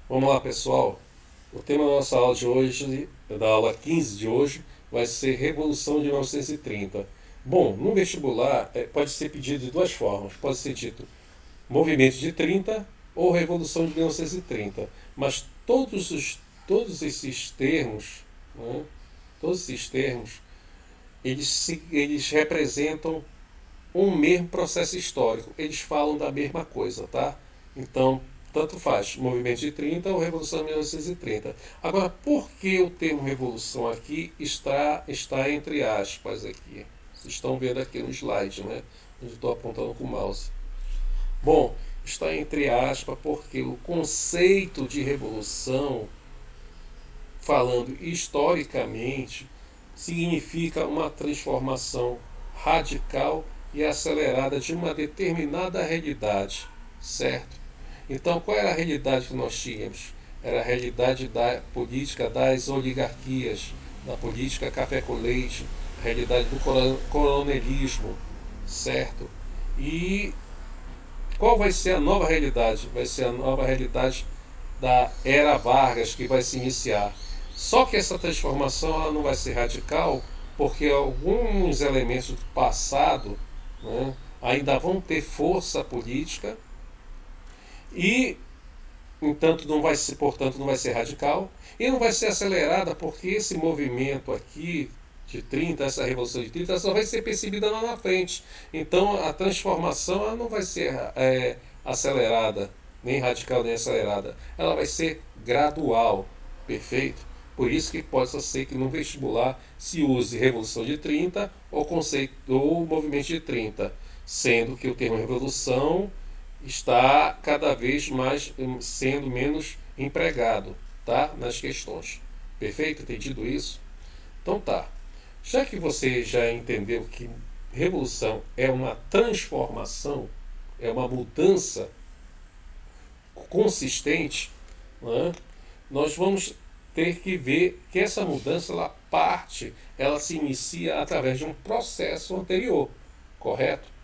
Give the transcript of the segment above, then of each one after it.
Vamos lá, pessoal. O tema da nossa aula de hoje, da aula 15 de hoje, vai ser Revolução de 1930. Bom, no vestibular pode ser pedido de duas formas. Pode ser dito Movimento de 30 ou Revolução de 1930. Mas todos esses termos, né, todos esses termos, eles representam um mesmo processo histórico. Eles falam da mesma coisa, tá? Então, tanto faz, movimento de 30 ou Revolução de 1930. Agora, por que o termo revolução aqui está entre aspas aqui? Vocês estão vendo aqui no slide, né? Onde estou apontando com o mouse. Bom, está entre aspas porque o conceito de revolução, falando historicamente, significa uma transformação radical e acelerada de uma determinada realidade, certo? Então, qual era a realidade que nós tínhamos? Era a realidade da política das oligarquias, da política café com leite, a realidade do coronelismo, certo? E qual vai ser a nova realidade? Vai ser a nova realidade da era Vargas que vai se iniciar. Só que essa transformação ela não vai ser radical, porque alguns elementos do passado, né, ainda vão ter força política e, portanto, não vai ser radical e não vai ser acelerada, porque esse movimento aqui de 30, essa revolução de 30, só vai ser percebida lá na frente. Então a transformação ela não vai ser acelerada, nem radical nem acelerada. Ela vai ser gradual, perfeito? Por isso que possa ser que no vestibular se use Revolução de 30 ou conceito ou movimento de 30, sendo que o termo revolução está cada vez mais sendo menos empregado, tá? Nas questões. Perfeito? Entendido isso? Então tá. Já que você já entendeu que revolução é uma transformação, é uma mudança consistente, né? Nós vamos ter que ver que essa mudança ela se inicia através de um processo anterior, correto?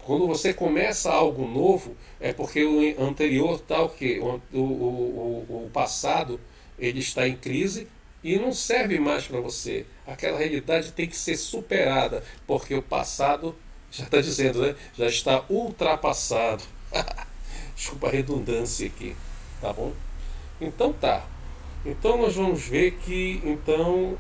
Quando você começa algo novo, é porque o anterior está o quê? O passado ele está em crise e não serve mais para você. Aquela realidade tem que ser superada, porque o passado, já está dizendo, né? Já está ultrapassado. Desculpa a redundância aqui, tá bom? Então tá. Então nós vamos ver que então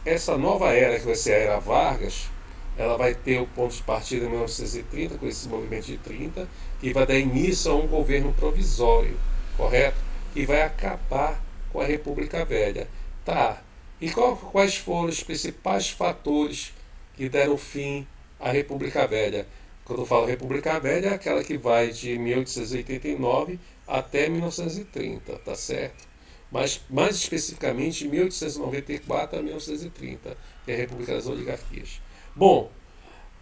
essa nova era, que vai ser a era Vargas, ela vai ter o ponto de partida em 1930, com esse movimento de 30, que vai dar início a um governo provisório, correto? Que vai acabar com a República Velha. Tá, e quais foram os principais fatores que deram fim à República Velha? Quando eu falo República Velha, é aquela que vai de 1889 até 1930, tá certo? Mas mais especificamente de 1894 a 1930, que é a República das Oligarquias. Bom,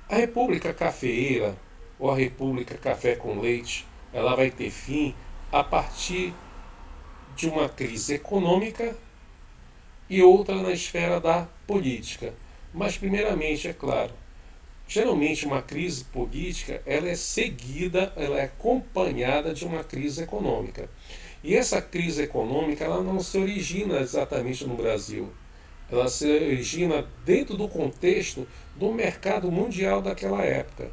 a República Cafeeira, ou a República Café com Leite, ela vai ter fim a partir de uma crise econômica e outra na esfera da política. Mas, primeiramente, é claro, geralmente uma crise política ela é seguida, ela é acompanhada de uma crise econômica. E essa crise econômica ela não se origina exatamente no Brasil. Ela se origina dentro do contexto do mercado mundial daquela época,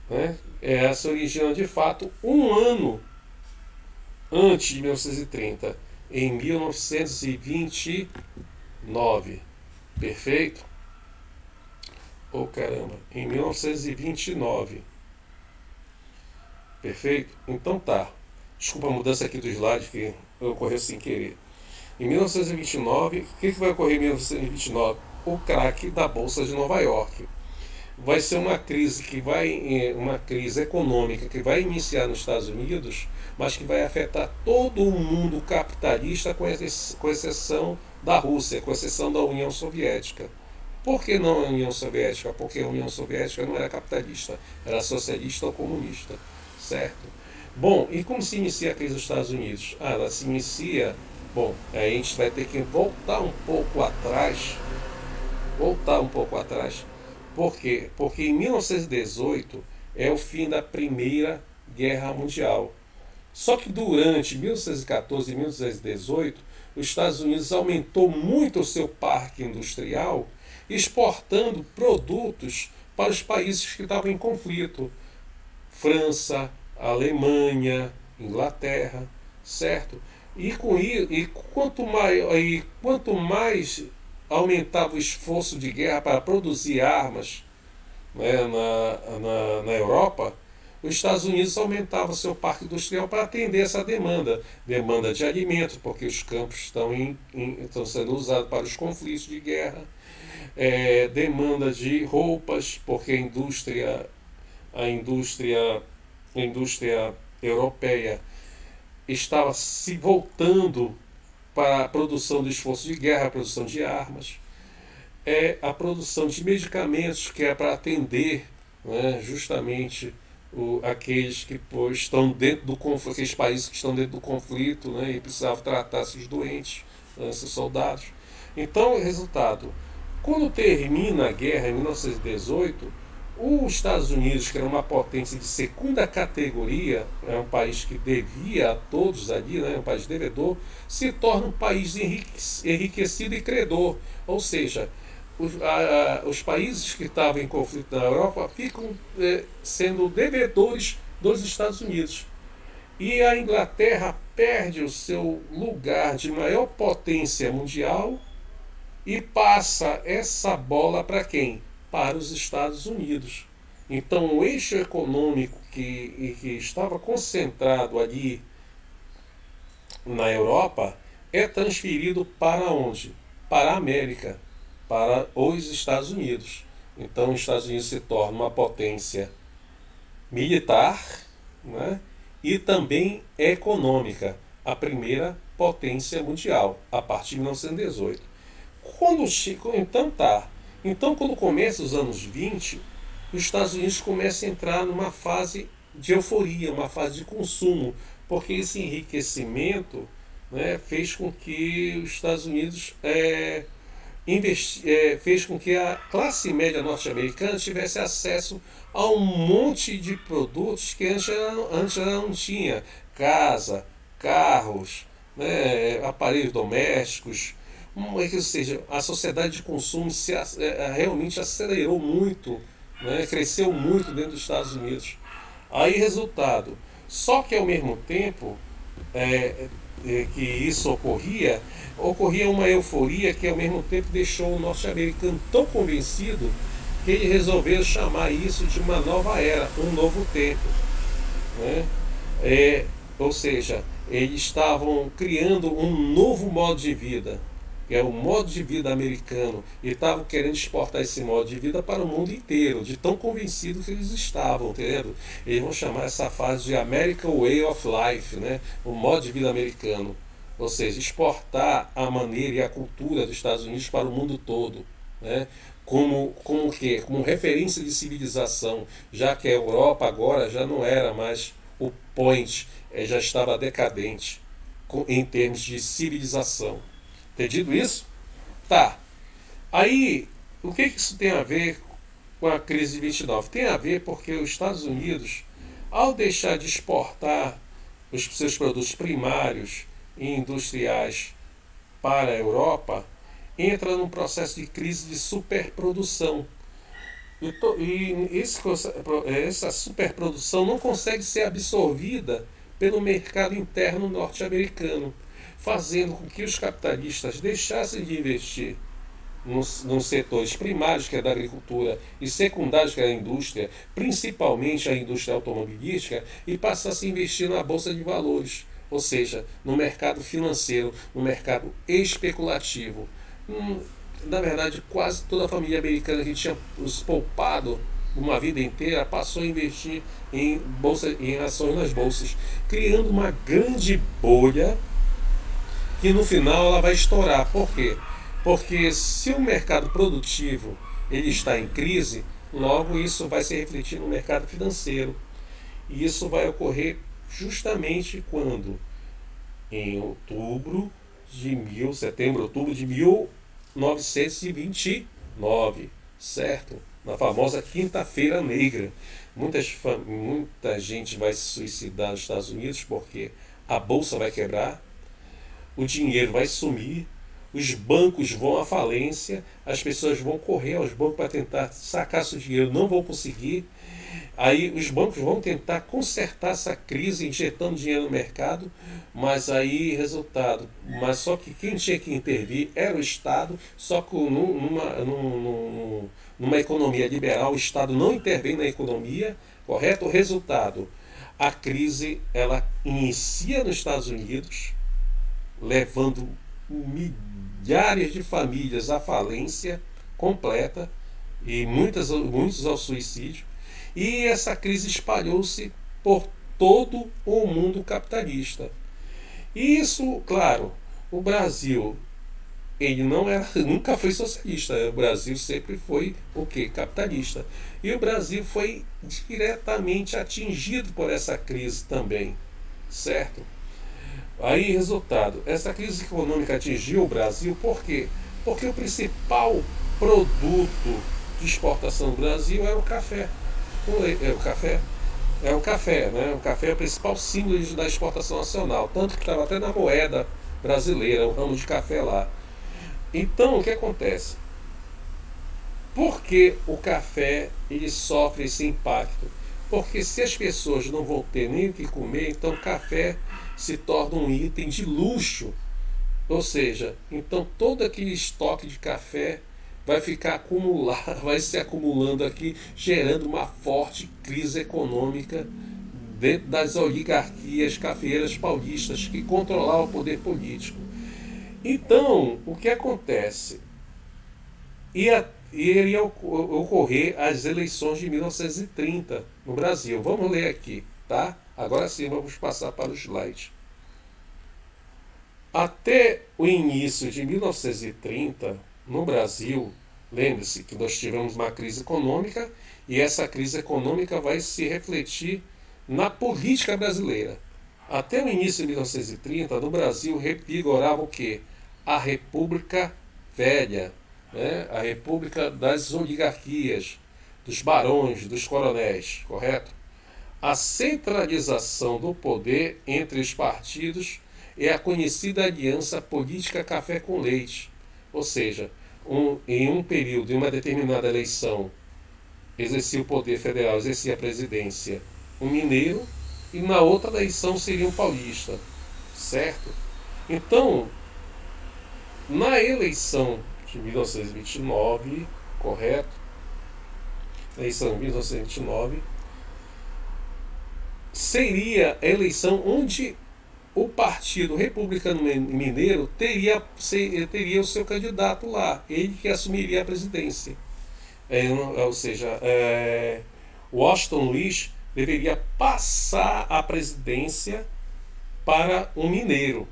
né? Ela se origina de fato um ano antes de 1930, em 1929. Perfeito? Oh caramba, em 1929. Perfeito? Então tá. Desculpa a mudança aqui do slide que ocorreu sem querer. Em 1929, o que vai ocorrer em 1929? O craque da Bolsa de Nova York. Vai ser uma crise econômica que vai iniciar nos Estados Unidos, mas que vai afetar todo o mundo capitalista, com exceção da Rússia, com exceção da União Soviética. Por que não a União Soviética? Porque a União Soviética não era capitalista, era socialista ou comunista, certo? Bom, e como se inicia a crise dos Estados Unidos? Ela se inicia. Bom, aí a gente vai ter que voltar um pouco atrás. Voltar um pouco atrás. Por quê? Porque em 1918 é o fim da Primeira Guerra Mundial. Só que durante 1914 e 1918, os Estados Unidos aumentou muito o seu parque industrial, exportando produtos para os países que estavam em conflito. França, Alemanha, Inglaterra, certo? E quanto mais aumentava o esforço de guerra para produzir armas, né, na Europa, os Estados Unidos aumentavam seu parque industrial para atender essa demanda de alimentos, porque os campos estão sendo usados para os conflitos de guerra, demanda de roupas, porque a indústria europeia estava se voltando para a produção do esforço de guerra, a produção de armas, a produção de medicamentos, que é para atender, né, justamente aqueles que estão dentro do conflito, aqueles países que estão dentro do conflito, né, e precisavam tratar esses doentes, né, esses soldados. Então, resultado, quando termina a guerra em 1918, os Estados Unidos, que era uma potência de segunda categoria, é um país que devia a todos ali, né, um país devedor, se torna um país enriquecido e credor. Ou seja, os países que estavam em conflito na Europa ficam sendo devedores dos Estados Unidos. E a Inglaterra perde o seu lugar de maior potência mundial e passa essa bola para quem? Para os Estados Unidos. Então, o eixo econômico que estava concentrado ali na Europa é transferido para onde? Para a América, para os Estados Unidos. Então, os Estados Unidos se torna uma potência militar, né, e também econômica, a primeira potência mundial, a partir de 1918. Então, quando começa os anos 20, os Estados Unidos começam a entrar numa fase de euforia, uma fase de consumo, porque esse enriquecimento, né, fez com que os Estados Unidos fez com que a classe média norte-americana tivesse acesso a um monte de produtos que antes ela não tinha. Casa, carros, né, aparelhos domésticos. Ou seja, a sociedade de consumo realmente acelerou muito, né, cresceu muito dentro dos Estados Unidos. Aí, resultado. Só que, ao mesmo tempo que isso ocorria uma euforia que, ao mesmo tempo, deixou o norte-americano tão convencido que ele resolveu chamar isso de uma nova era, um novo tempo, né? Ou seja, eles estavam criando um novo modo de vida, que é o modo de vida americano, e estavam querendo exportar esse modo de vida para o mundo inteiro, de tão convencidos que eles estavam, entendendo? Eles vão chamar essa fase de American Way of Life, né? O modo de vida americano. Ou seja, exportar a maneira e a cultura dos Estados Unidos para o mundo todo, né? Como o quê? Como referência de civilização, já que a Europa agora já não era mais o point, já estava decadente em termos de civilização. Entendido isso? Tá. Aí, o que isso tem a ver com a crise de 29? Tem a ver porque os Estados Unidos, ao deixar de exportar os seus produtos primários e industriais para a Europa, entra num processo de crise de superprodução. Essa superprodução não consegue ser absorvida pelo mercado interno norte-americano, fazendo com que os capitalistas deixassem de investir nos setores primários, que é da agricultura, e secundários, que é da indústria, principalmente a indústria automobilística, e passassem a investir na bolsa de valores, ou seja, no mercado financeiro, no mercado especulativo. Na verdade, quase toda a família americana que tinha os poupado uma vida inteira passou a investir em ações nas bolsas, criando uma grande bolha que no final ela vai estourar. Por quê? Porque se o mercado produtivo ele está em crise, logo isso vai se refletir no mercado financeiro. E isso vai ocorrer justamente quando? Em setembro, outubro de 1929, certo? Na famosa Quinta-feira Negra. Muita gente vai se suicidar nos Estados Unidos porque a bolsa vai quebrar, o dinheiro vai sumir, os bancos vão à falência, as pessoas vão correr aos bancos para tentar sacar seu dinheiro, não vão conseguir. Aí os bancos vão tentar consertar essa crise injetando dinheiro no mercado, mas aí resultado, mas só que quem tinha que intervir era o Estado, só que numa economia liberal o Estado não intervém na economia, correto? O resultado, a crise ela inicia nos Estados Unidos, levando milhares de famílias à falência completa e muitos ao suicídio. E essa crise espalhou-se por todo o mundo capitalista. E isso, claro, o Brasil, ele não era, nunca foi socialista. O Brasil sempre foi o quê? Capitalista. E o Brasil foi diretamente atingido por essa crise também, certo? Aí, resultado, essa crise econômica atingiu o Brasil por quê? Porque o principal produto de exportação do Brasil era o café. O café, né? O café é o principal símbolo da exportação nacional, tanto que estava até na moeda brasileira, o ramo de café lá. Então, o que acontece? Por que o café ele sofre esse impacto? Porque se as pessoas não vão ter nem o que comer, então o café se torna um item de luxo. Ou seja, então todo aquele estoque de café vai ficar vai se acumulando aqui, gerando uma forte crise econômica dentro das oligarquias cafeeiras paulistas que controlavam o poder político. Então, o que acontece? Iria ocorrer as eleições de 1930 no Brasil. Vamos ler aqui, tá? Agora sim, vamos passar para o slide. Até o início de 1930, no Brasil, lembre-se que nós tivemos uma crise econômica e essa crise econômica vai se refletir na política brasileira. Até o início de 1930, no Brasil revigorava o quê? A República Velha, né? A República das oligarquias, dos barões, dos coronéis, correto? A centralização do poder entre os partidos é a conhecida aliança política café com leite. Ou seja, em um período, em uma determinada eleição, exercia o poder federal, exercia a presidência um mineiro, e na outra eleição seria um paulista, certo? Então, na eleição de 1929, correto? Eleição de 1929, seria a eleição onde o Partido Republicano Mineiro teria o seu candidato lá, ele que assumiria a presidência. Ou seja, Washington Luiz deveria passar a presidência para um mineiro.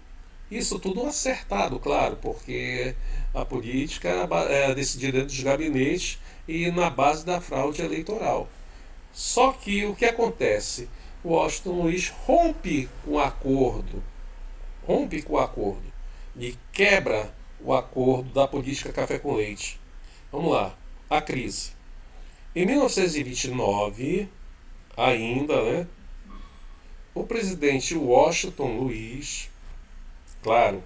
Isso tudo acertado, claro, porque a política era decidida dentro dos gabinetes e na base da fraude eleitoral. Só que o que acontece? Washington Luiz rompe com o acordo e quebra o acordo da política café com leite. Vamos lá, a crise. Em 1929, ainda, né, o presidente Washington Luiz, claro,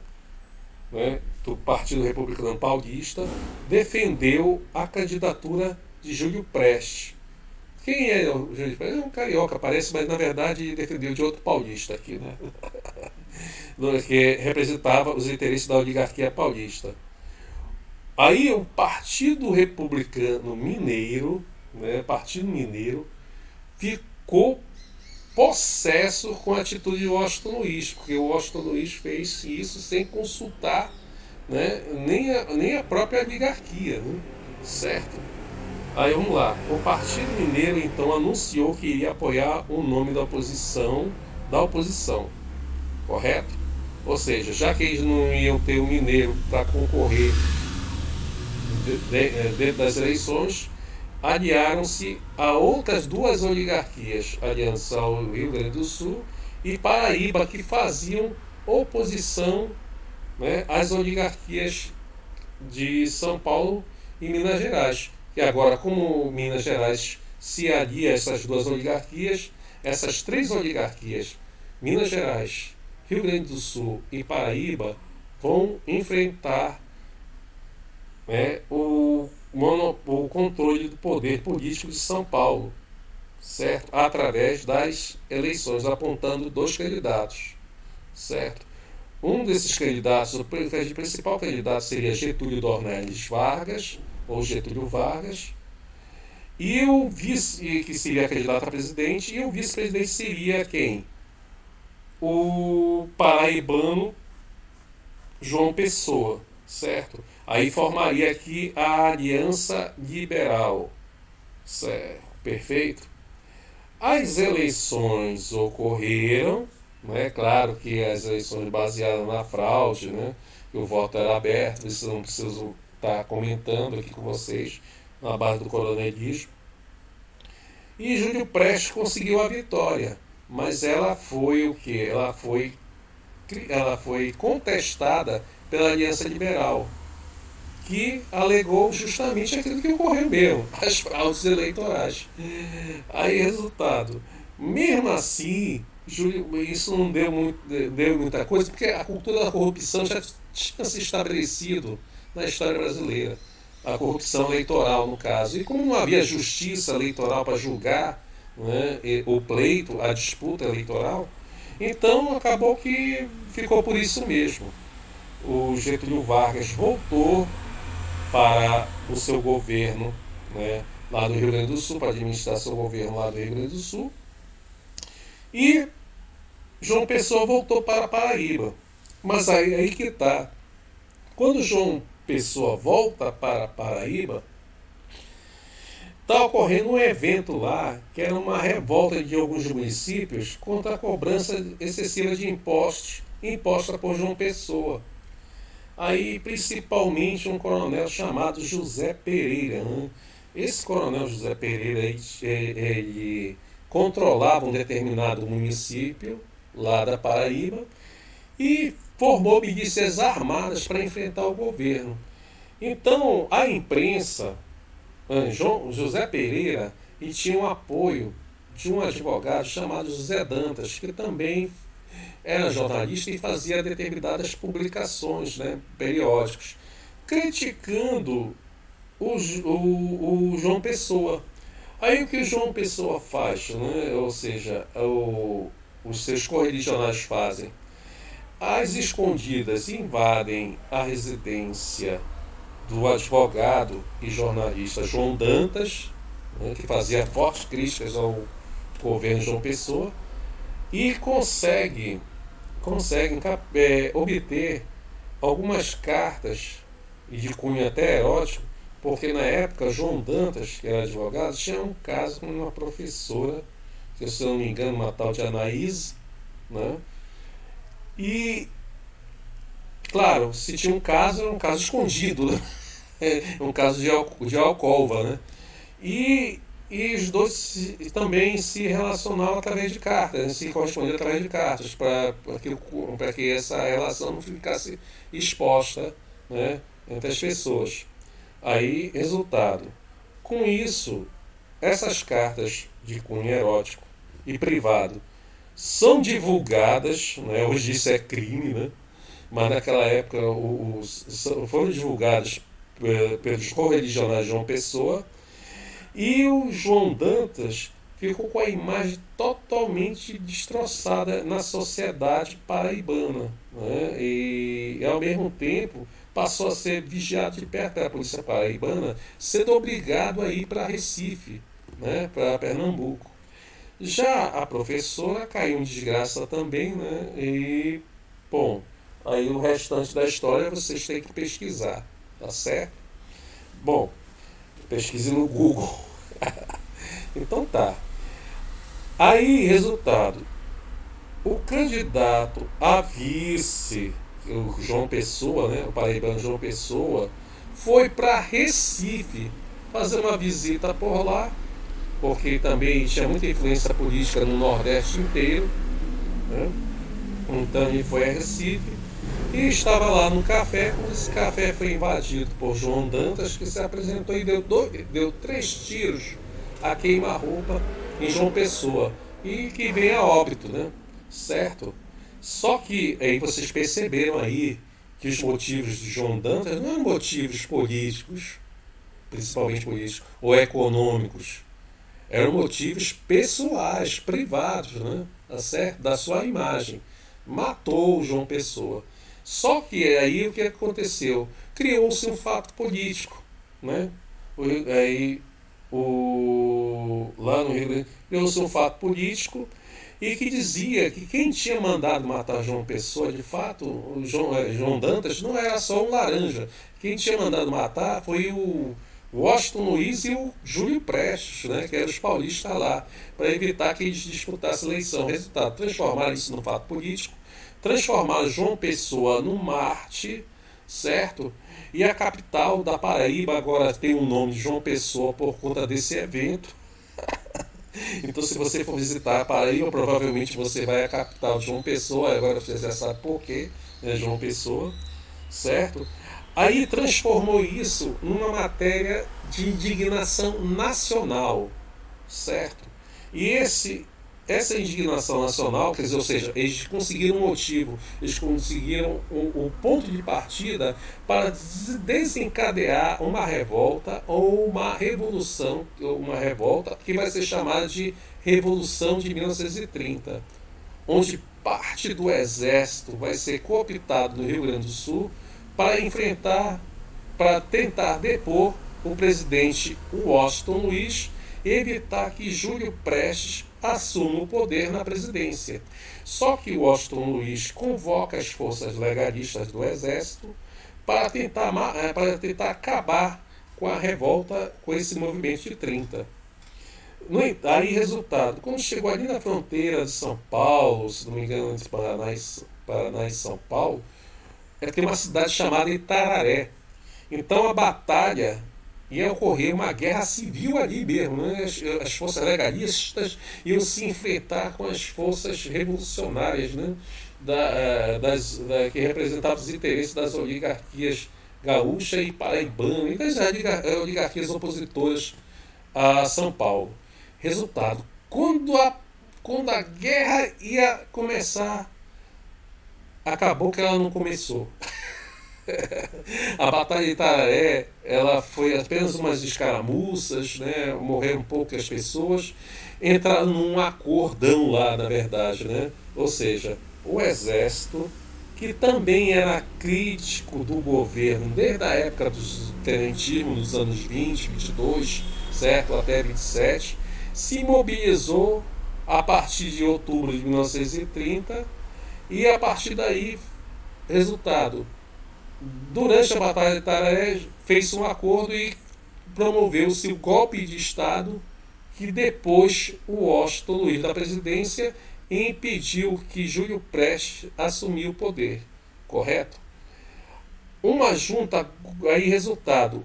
né, do Partido Republicano Paulista, defendeu a candidatura de Júlio Prestes. Quem é o Júlio Prestes? É um carioca, parece, mas na verdade defendeu de outro paulista aqui, né? Que representava os interesses da oligarquia paulista. Aí o Partido Republicano Mineiro, né, Partido Mineiro, ficou possesso com a atitude de Washington Luiz, porque o Washington Luiz fez isso sem consultar, né, nem a própria oligarquia, né, certo? Aí vamos lá, o Partido Mineiro então anunciou que iria apoiar o nome da oposição, correto? Ou seja, já que eles não iam ter um mineiro para concorrer dentro das eleições, aliaram-se a outras duas oligarquias, aliança ao Rio Grande do Sul e Paraíba, que faziam oposição, né, às oligarquias de São Paulo e Minas Gerais. E agora, como Minas Gerais se alia a essas duas oligarquias, essas três oligarquias, Minas Gerais, Rio Grande do Sul e Paraíba, vão enfrentar, né, o controle do poder político de São Paulo, certo? Através das eleições, apontando dois candidatos, certo? Um desses candidatos, o principal candidato seria Getúlio Dornelles Vargas, ou Getúlio Vargas, e o vice, que seria candidato a presidente, e o vice-presidente seria quem? O paraibano João Pessoa, certo? Aí formaria aqui a Aliança Liberal, certo? Perfeito? As eleições ocorreram, né? Claro que as eleições baseadas na fraude, né? Que o voto era aberto, isso não preciso estar comentando aqui com vocês, na base do coronelismo. E Júlio Prestes conseguiu a vitória, mas ela foi o que? Ela foi contestada pela Aliança Liberal, que alegou justamente aquilo que ocorreu mesmo, as fraudes eleitorais. Aí, resultado, mesmo assim, isso não deu muita coisa, porque a cultura da corrupção já tinha se estabelecido na história brasileira. A corrupção eleitoral, no caso. E como não havia justiça eleitoral para julgar, né, o pleito, a disputa eleitoral, então acabou que ficou por isso mesmo. O Getúlio Vargas voltou para o seu governo, né, lá do Rio Grande do Sul, para administrar seu governo lá do Rio Grande do Sul. E João Pessoa voltou para a Paraíba. Mas aí que está. Quando João Pessoa volta para a Paraíba, está ocorrendo um evento lá, que era uma revolta de alguns municípios contra a cobrança excessiva de impostos imposta por João Pessoa. Aí, principalmente, um coronel chamado José Pereira. Né? Esse coronel José Pereira, ele controlava um determinado município lá da Paraíba e formou milícias armadas para enfrentar o governo. Então, a imprensa, José Pereira, e tinha o apoio de um advogado chamado José Dantas, que também era jornalista e fazia determinadas publicações, né, periódicos, criticando o João Pessoa. Aí o que o João Pessoa faz, né, ou seja, os seus correligionários fazem? As escondidas invadem a residência do advogado e jornalista João Dantas, né, que fazia fortes críticas ao governo João Pessoa, e conseguem obter algumas cartas, e de cunho até erótico, porque na época João Dantas, que era advogado, tinha um caso com uma professora, que se eu não me engano, uma tal de Anaíse, né? E, claro, se tinha um caso, era um caso escondido, né? Um caso de alcova, né? E os dois também se relacionavam através de cartas, se correspondiam através de cartas, para que essa relação não ficasse exposta, né, entre as pessoas. Aí, resultado. Com isso, essas cartas de cunho erótico e privado são divulgadas, né, hoje isso é crime, né, mas naquela época foram divulgadas pelos correligionários de João Pessoa. E o João Dantas ficou com a imagem totalmente destroçada na sociedade paraibana, né? E ao mesmo tempo passou a ser vigiado de perto pela polícia paraibana, sendo obrigado a ir para Recife, né? Para Pernambuco. Já a professora caiu em desgraça também, né? E, bom, aí o restante da história vocês têm que pesquisar, tá certo? Bom, pesquise no Google. Então tá. Aí, resultado. O candidato a vice, o João Pessoa, né, o paraibano João Pessoa, foi para Recife fazer uma visita por lá, porque também tinha muita influência política no Nordeste inteiro, né? Então ele foi a Recife e estava lá no café, quando esse café foi invadido por João Dantas, que se apresentou e deu 3 tiros a queima-roupa em João Pessoa e que vem a óbito, né? Certo? Só que aí vocês perceberam aí que os motivos de João Dantas não eram motivos políticos, principalmente políticos, ou econômicos. Eram motivos pessoais, privados, né? Tá certo? Da sua imagem. Matou o João Pessoa. Só que aí o que aconteceu? Criou-se um fato político, né? Aí lá no Rio Grande criou-se um fato político e que dizia que quem tinha mandado matar João Pessoa, de fato, o João Dantas, não era só um laranja. Quem tinha mandado matar foi o Washington Luiz e o Júlio Prestes, né, que eram os paulistas lá, para evitar que eles disputassem a eleição. Resultado, transformaram isso num fato político, transformaram João Pessoa num Marte, certo? E a capital da Paraíba agora tem o nome de João Pessoa por conta desse evento. Então, se você for visitar a Paraíba, provavelmente você vai à capital de João Pessoa. Agora você já sabe por quê, né, João Pessoa, certo? Aí transformou isso numa matéria de indignação nacional, certo? E essa indignação nacional, quer dizer, ou seja, eles conseguiram um motivo, eles conseguiram o ponto de partida para desencadear uma revolta ou uma revolução, uma revolta que vai ser chamada de Revolução de 1930, onde parte do exército vai ser cooptado no Rio Grande do Sul para enfrentar, para tentar depor o presidente Washington Luiz e evitar que Júlio Prestes assuma o poder na presidência. Só que Washington Luiz convoca as forças legalistas do exército para tentar acabar com a revolta, com esse movimento de 30. Aí, resultado, quando chegou ali na fronteira de São Paulo, se não me engano, entre Paraná e São Paulo, tem uma cidade chamada Itararé. Então a batalha ia ocorrer uma guerra civil ali mesmo, né? As forças legalistas iam se enfrentar com as forças revolucionárias, né? Que representavam os interesses das oligarquias gaúcha e paraibana e das oligarquias opositoras a São Paulo. Resultado, quando a guerra ia começar, acabou que ela não começou. A Batalha de Itararé, ela foi apenas umas escaramuças, né? Morreram poucas pessoas, entraram num acordão lá, na verdade, né? Ou seja, o exército, que também era crítico do governo desde a época do tenentismo, nos anos 20, 22, certo? Até 27, se mobilizou a partir de outubro de 1930 e a partir daí, resultado, durante a Batalha de Itararé fez um acordo e promoveu-se o golpe de Estado que depois o Washington Luiz da presidência impediu que Júlio Prestes assumisse o poder, correto? Uma junta, aí resultado,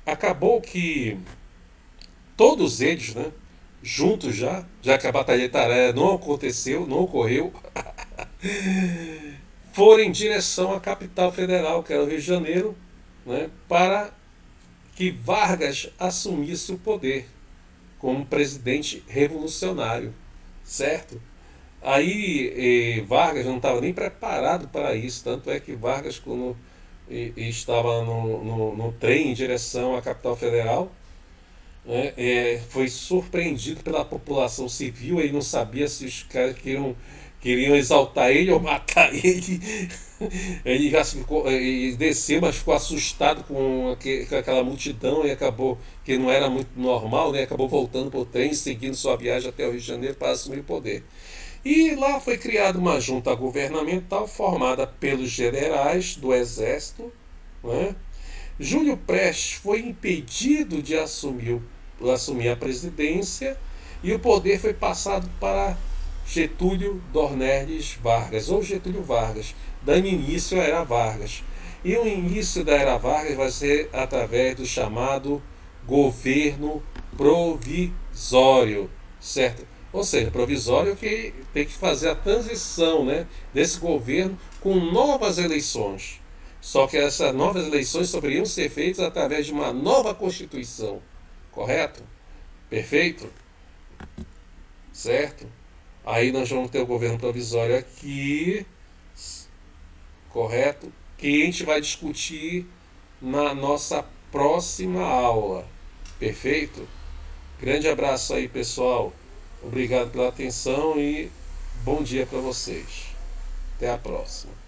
acabou que todos eles, né, juntos já que a Batalha de Itararé não aconteceu, não ocorreu, foram em direção à capital federal, que era o Rio de Janeiro, né, para que Vargas assumisse o poder como presidente revolucionário, certo? Aí Vargas não estava nem preparado para isso, tanto é que Vargas, quando estava no trem em direção à capital federal, né, foi surpreendido pela população civil. Ele não sabia se os caras queriam exaltar ele ou matar ele. Ele desceu, mas ficou assustado com aquela multidão e acabou que não era muito normal, né? Acabou voltando para o trem, seguindo sua viagem até o Rio de Janeiro para assumir o poder. E lá foi criada uma junta governamental formada pelos generais do exército, né? Júlio Prestes foi impedido de assumir a presidência e o poder foi passado para Getúlio Dornelles Vargas, ou Getúlio Vargas, dando início à Era Vargas. E o início da Era Vargas vai ser através do chamado governo provisório, certo? Ou seja, provisório que tem que fazer a transição, né, desse governo com novas eleições. Só que essas novas eleições só poderiam ser feitas através de uma nova Constituição, correto? Perfeito? Certo? Aí nós vamos ter o governo provisório aqui, correto? Que a gente vai discutir na nossa próxima aula. Perfeito? Grande abraço aí, pessoal. Obrigado pela atenção e bom dia para vocês. Até a próxima.